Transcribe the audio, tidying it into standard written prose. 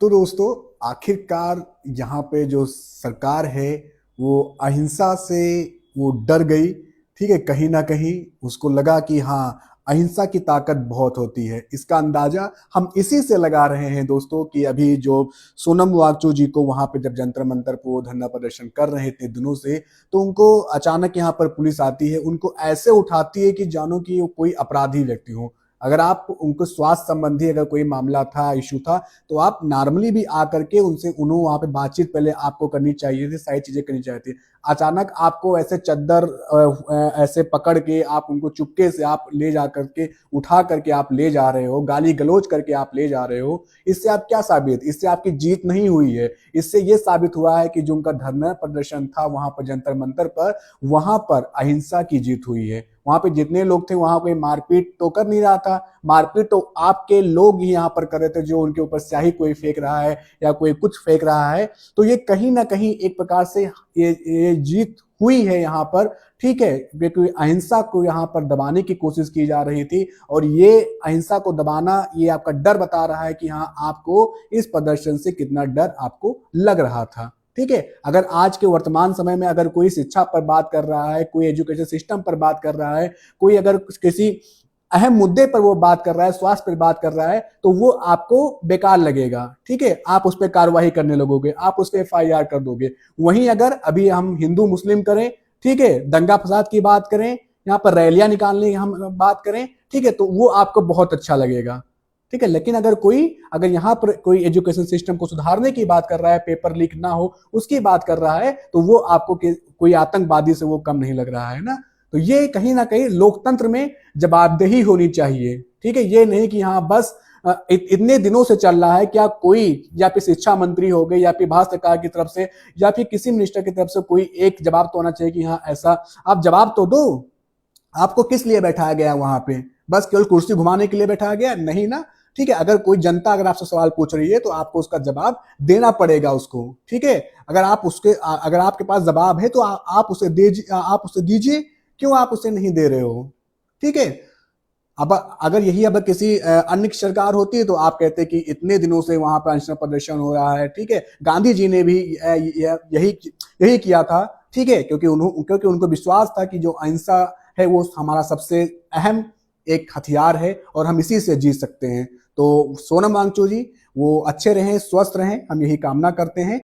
तो दोस्तों, आखिरकार यहाँ पे जो सरकार है वो अहिंसा से वो डर गई। ठीक है, कहीं ना कहीं उसको लगा कि हाँ, अहिंसा की ताकत बहुत होती है। इसका अंदाजा हम इसी से लगा रहे हैं दोस्तों कि अभी जो सोनम वांगचुक जी को वहां पे जब जंतर मंतर पर वो धरना प्रदर्शन कर रहे थे दिनों से, तो उनको अचानक यहाँ पर पुलिस आती है, उनको ऐसे उठाती है कि जानो कि वो कोई अपराधी व्यक्ति हो। अगर आप उनको स्वास्थ्य संबंधी अगर कोई मामला था, इशू था, तो आप नॉर्मली भी आकर के उनसे उन्होंने वहां पे बातचीत पहले आपको करनी चाहिए थी, सारी चीजें करनी चाहिए थी। अचानक आपको ऐसे चद्दर ऐसे पकड़ के आप उनको चुपके से आप ले जा करके उठा करके आप ले जा रहे हो, गाली गलौज करके आप ले जा रहे हो। इससे आप क्या साबित, इससे आपकी जीत नहीं हुई है। इससे ये साबित हुआ है कि जो उनका धरना प्रदर्शन था वहां पर जंतर मंतर पर, वहां पर अहिंसा की जीत हुई है। वहां पे जितने लोग थे वहां कोई मारपीट तो कर नहीं रहा था। मारपीट तो आपके लोग ही यहाँ पर कर रहे थे, जो उनके ऊपर स्याही कोई फेंक रहा है या कोई कुछ फेंक रहा है। तो ये कहीं ना कहीं एक प्रकार से ये जीत हुई है यहाँ पर। ठीक है, क्योंकि अहिंसा को यहाँ पर दबाने की कोशिश की जा रही थी, और ये अहिंसा को दबाना ये आपका डर बता रहा है कि हाँ, आपको इस प्रदर्शन से कितना डर आपको लग रहा था। ठीक है, अगर आज के वर्तमान समय में अगर कोई शिक्षा पर बात कर रहा है, कोई एजुकेशन सिस्टम पर बात कर रहा है, कोई अगर किसी अहम मुद्दे पर वो बात कर रहा है, स्वास्थ्य पर बात कर रहा है, तो वो आपको बेकार लगेगा। ठीक है, आप उस पर कार्रवाई करने लगोगे, आप उस पर एफआईआर कर दोगे। वहीं अगर अभी हम हिंदू मुस्लिम करें, ठीक है, दंगा फसाद की बात करें, यहाँ पर रैलियां निकालने की हम बात करें, ठीक है, तो वो आपको बहुत अच्छा लगेगा। ठीक है, लेकिन अगर यहाँ पर कोई एजुकेशन सिस्टम को सुधारने की बात कर रहा है, पेपर लीक ना हो उसकी बात कर रहा है, तो वो आपको कोई आतंकवादी से वो कम नहीं लग रहा है ना। तो ये कहीं ना कहीं लोकतंत्र में जवाबदेही होनी चाहिए। ठीक है, ये नहीं कि हाँ बस इतने दिनों से चल रहा है, क्या कोई या फिर शिक्षा मंत्री हो गए या फिर भारत सरकार की तरफ से या फिर किसी मिनिस्टर की तरफ से कोई एक जवाब तो होना चाहिए कि हाँ ऐसा, आप जवाब तो दो। आपको किस लिए बैठाया गया वहां पे? बस केवल कुर्सी घुमाने के लिए बैठाया गया? नहीं ना। ठीक है, अगर कोई जनता अगर आपसे सवाल पूछ रही है तो आपको उसका जवाब देना पड़ेगा उसको। ठीक है, अगर आपके पास जवाब है तो आप उसे दीजिए। क्यों आप उसे नहीं दे रहे हो? ठीक है, अब अगर यही अब किसी अन्य की सरकार होती है तो आप कहते कि इतने दिनों से वहां पर अनशन प्रदर्शन हो रहा है। ठीक है, गांधी जी ने भी यही यही किया था। ठीक है, क्योंकि उनको विश्वास था कि जो अहिंसा है वो हमारा सबसे अहम एक हथियार है और हम इसी से जीत सकते हैं। तो सोनम वांगचुक जी वो अच्छे रहें, स्वस्थ रहें, हम यही कामना करते हैं।